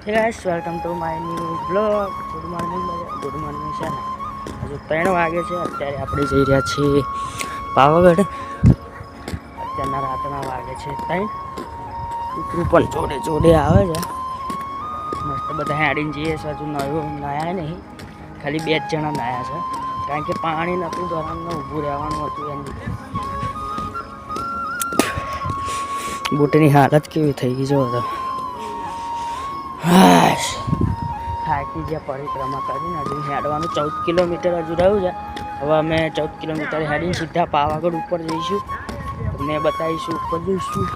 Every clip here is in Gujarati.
Hey guys, welcome to my new vlog. Good morning sir. હજુ 3 વાગે છે. અત્યારે આપણે જઈ રહ્યા છીએ પાવાગઢ. અત્યારના રાતના વાગે છે 3. કૂતરું પણ જોડે જોડે આવે છે. મસ્ત બધા હેડીને જઈએ છે. હજુ નાયા નહીં, ખાલી 2 જ જણા નાયા છે, કારણ કે પાણી નહોતું ધરાણને ઊભું રહેવાનું હતું. એની બૂટની હાલત કેવી થઈ ગઈ જો તો. થાકી જ્યાં પરિક્રમા કરીને હજુ હેડવાનું 14 કિલોમીટર હજુ રહ્યું છે. હવે અમે 14 કિલોમીટર હેડીને સીધા પાવાગઢ ઉપર જઈશું. તમને બતાવીશું ઉપર જઈશું.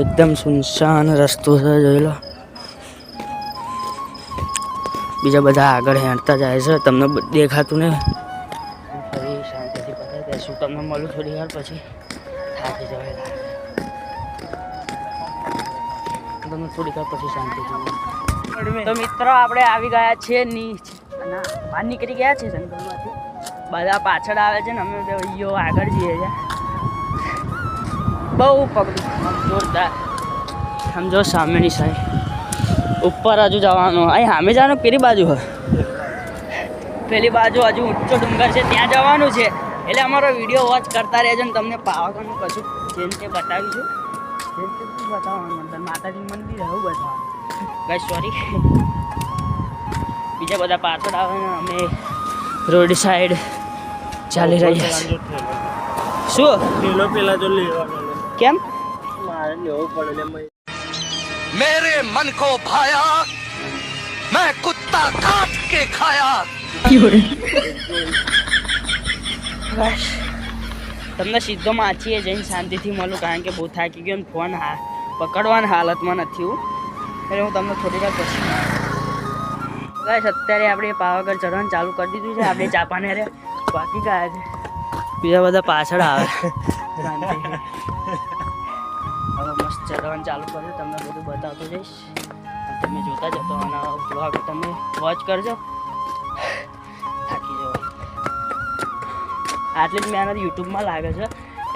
એકદમ સુનસાન રસ્તો છે, જોઈ લો. બીજા બધા આગળ હેડતા જાય છે, તમને દેખાતું ને. ફરી શાંતિથી બતાવી દઈશું તમને. મળું થોડી વાર પછી. થાકી જવાય તમને થોડીક વાર પછી શાંતિથી. તો મિત્રો આપણે આવી ગયા છીએ બહાર નીકળી ગયા છે જંગલમાંથી. બધા પાછળ આવે છે ને અમે ભાઈઓ આગળ જઈએ છીએ. બહુ પગલું જોરદાર. સમજો સામેની સાઈડ ઉપર હજુ જવાનું. અહીં સામે જવાનું પેલી બાજુ હોય, પેલી બાજુ હજુ ઊંચો ડુંગર છે, ત્યાં જવાનું છે. એટલે અમારો વિડીયો વોચ કરતા રહેજો ને તમને પાવાગઢનું કશું જેમ તે બતાવીશું. જેમ તે બતાવવાનું માતાજી મંદિર એવું બતાવવાનું. ગાઈસ સોરી, બીજા બધા પાછળ આવે ને અમે રોડ સાઈડ ચાલી રહ્યા છીએ. શું પેલા જો લેવા કેમ મારે લેવું પડે? मेरे मन को भाया, मैं कुत्ता काट के खाया. તમને સીધો માછીએ જઈને શાંતિથી મળું, કારણ કે બહુ થાકી ગયો ને ફોન પકડવાની હાલતમાં નથી હું. એટલે હું તમને થોડી વાર પછી. ગાઈસ અત્યારે આપણે પાવાગઢ ચઢવાનું ચાલુ કરી દીધું છે. આપણે ચાપાને રે બાકી ગયા છે, બીજા બધા પાછળ આવે. શાંતિ હવે મસ્ત ચઢવાનું ચાલુ કર્યું. તમને બધું બતાવતો જઈશ, તમે જોતા જતો અને બ્લોગ તમે વોચ કરજો. થાકી જાઓ. આટલી જ મહેનત યુટ્યુબમાં લાગે છે,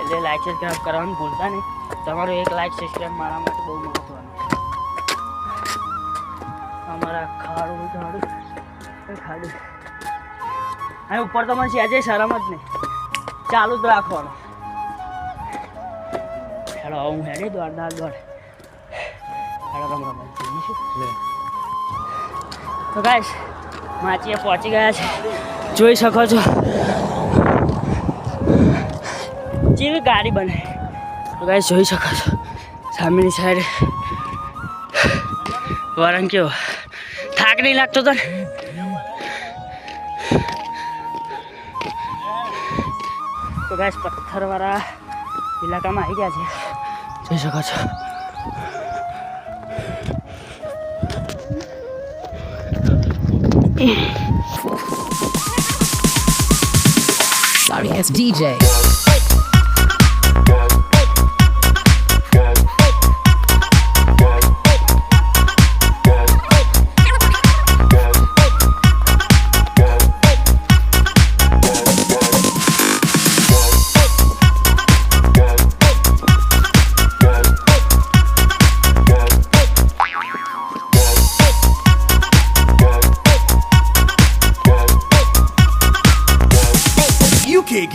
એટલે લાઈક સબસ્ક્રાઈબ કરવાનું ભૂલતા નહીં. તમારો એક લાઈક સબસ્ક્રાઈબ મારા માટે બહુ મહત્વનું. અમારા ખાડું અહીં ઉપર તો મને સહેજે શરમ જ નહીં. ચાલુ જ રાખવાનું. હેડો હું હેડી દોડ હેડો રમવા તો ગાઈસ માચીએ પહોંચી ગયા છે, જોઈ શકો છો. જેવી ગાડી બને તો ગાઈસ જોઈ શકો છો. સામેની સાઈડ વરણ કેવો. થાક નહીં લાગતો તો ને. તો ગાઈસ પથ્થરવાળા ઇલાકામાં આવી ગયા છે, જોઈ શકો છો. Sorry, it's DJ.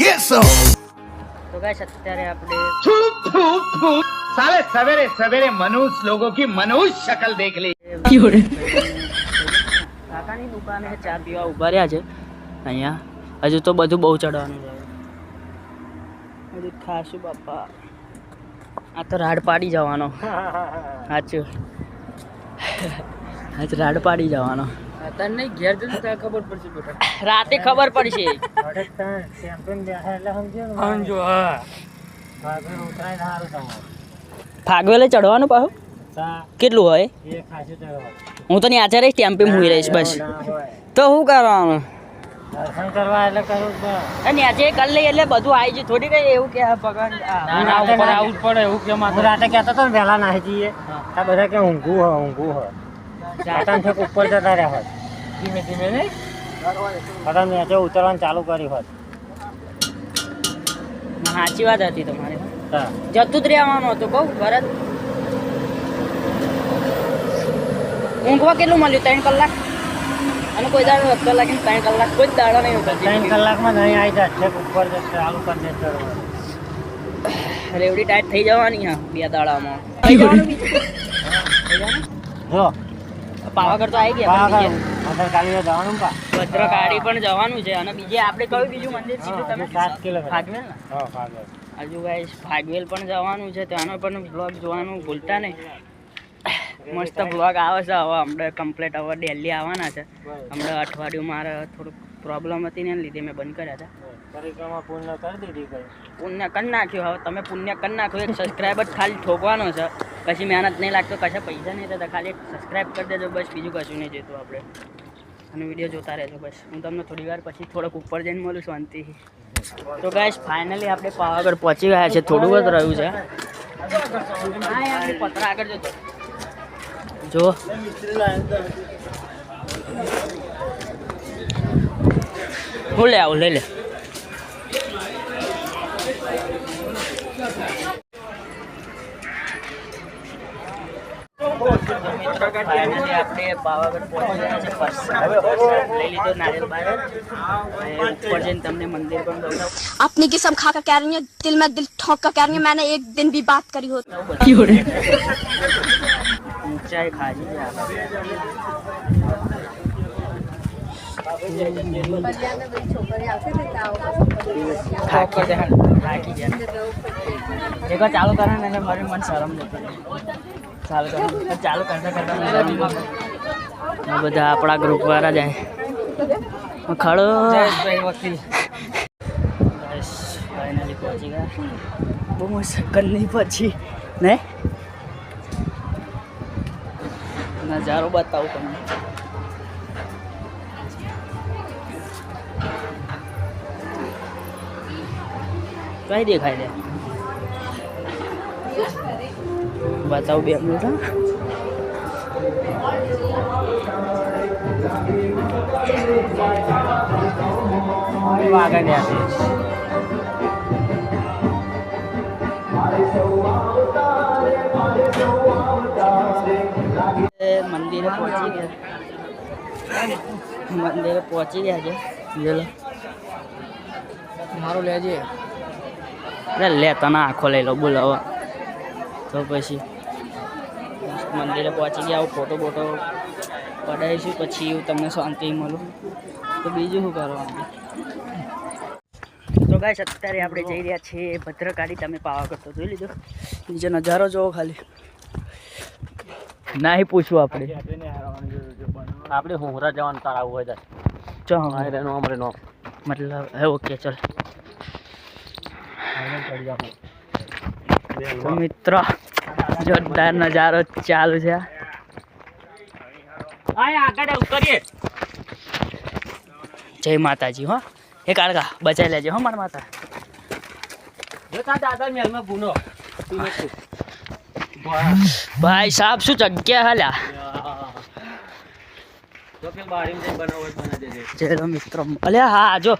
Get some. તો ગાઈસ અત્યારે આપણે साले सवेरे सवेरे मनुष्य लोगों की मनुष्य शक्ल देख ली. કાકાની દુકાને ચા પીવા ઉભા રહ્યા છે અહીંયા. હજુ તો બધું બહુ ચડવાનું છે. હજુ ખાશું બાપા. આ તો રાડ પાડી જવાનો. સાચું, આજ રાડ પાડી જવાનો. તને ઘેર જઈને ખબર પડશે બેટા. રાતે ખબર પડશે. ફાગવેલે ચડવાનું પાછું કેટલું હોય? હું તો ત્યાં રહીશ, ટેમ્પે મૂવી રહીશ બસ. તો શું કરવાનું? દર્શન કરવા એટલે કરું આજે કરી લઈએ એટલે બધું આવી જાય. થોડી કઈ એવું કે પગન આવું પડે એવું કે રાતે કહેતા તો વહેલા નાહી જઈએ. આ બધા કે ઊંઘું હોય ઉપર જતા રહ્યા હોત ધીમે ધીમે નહીં બધા મેચો ઉતરવાનું ચાલુ કરી હોત. સાચી વાત હતી તમારી. જતું જ રહેવાનું હતું કહું ભરત. ઊંઘવા કેટલું મળ્યું 3 કલાક અને કોઈ દાડો હતો લાગીને 3 કલાક કોઈ જ દાડો નહીં હતો 3 કલાકમાં નહીં આવી જાય છે ઉપર જશે ચાલુ કરી દેશે રેવડી ટાઈટ થઈ જવાની હા 2 દાડામાં થઈ જવાનું બીજું જો પાવાગઢ તો આવી ગયા પણ કાલે જવાનું પા ભદ્રકાળી પણ જવાનું છે અને બીજે આપણે કયું બીજું મંદિર કીધું તમે 7 કિલોમીટર ફાગવેલ ને હા ફાગવેલ હજુ ગાઈસ ફાગવેલ પણ જવાનું છે ત્યાંનો પણ બ્લોગ જોવાનું ભૂલતા નહીં મસ્ત બ્લોગ આવે છે હવે હમણાં કમ્પ્લીટ હવે દિલ્હી આવવાના છે હમણાં અઠવાડિયું મારે થોડુંક પ્રોબ્લેમ હતી ને લીધે મેં બંધ કર્યા હતા પરિક્રમા પૂર્ણ કરી દીધી કઈ પુણ્ય કરી નાખ્યું હવે તમે પુણ્ય કરી નાખો એક સબસ્ક્રાઈબર ખાલી ઠોકવાનો છે કશી મહેનત નહીં લાગતો કશા પૈસા નહીં થતા ખાલી એક સબસ્ક્રાઈબ કરી દેજો બસ બીજું કશું નહીં જોઈતું આપણે અને વિડીયો જોતા રહેજો બસ હું તમને થોડી વાર પછી થોડોક ઉપર જઈને મળું શાંતિથી તો ગાઈસ ફાઇનલી આપણે પાવાગઢ પહોંચી ગયા છે થોડું જ રહ્યું છે હા યાર પતરા આગળ જતો જો હું લે આવું લઈ લે આપણે પાવાગઢ પહોંચી ગયા છે લઈ લીધો નારિયેલ બાર ઉપર જઈને તમને મંદિર પણ બતાવું अपनी किस्म खा कर कह रही है दिल में दिल ठोक कर कह रही है मैंने एक दिन भी बात करी होती ઊંચાઈ ખાજી છે થાકી ગયા એક ચાલુ કરે ને મારી મન શરમ જતી ચાલુ કરે ચાલુ કરતા કરતા બધા આપણા ગ્રુપ વાળા જાય ખડો વકીલ ફાઇનલી પહોંચી ગયા બહુ મુશ્કેલ નહીં પછી ને નજારો બતાવું તમને કઈ દેખાય દે બતાવું 2 મિનિટ આગળ ગયા છે મંદિરે પહોંચી ગયા છે લે મારું લેજે લે તને આખો લઈ લો બોલાવો તો પછી મંદિરે પહોંચી ગયા ફોટો બોટો પડાવીશું પછી એવું તમને શાંતિ મળું તો બીજું શું કરવાનું તો ગાઈસ અત્યારે આપણે જઈ રહ્યા છીએ ભદ્રકાળી તમે પાવાગઢ તો જોઈ લીધો નીચે નજારો જોવો ખાલી નહીં પૂછવું આપણે હોરા જવાનું તારા આવું હોય ચો અમારે નો મતલબ હે ઓકે ચલ તો મિત્ર જોરદાર નજારો ચાલુ છે જય માતાજી હો એ કાળકા બચાવી લેજો હો મારા માતા દાદા મેલમાં ગુનો ભાઈ સાહેબ શું જગ્યા હાલ્યા ચલો મિત્રો અલ્યા હા જો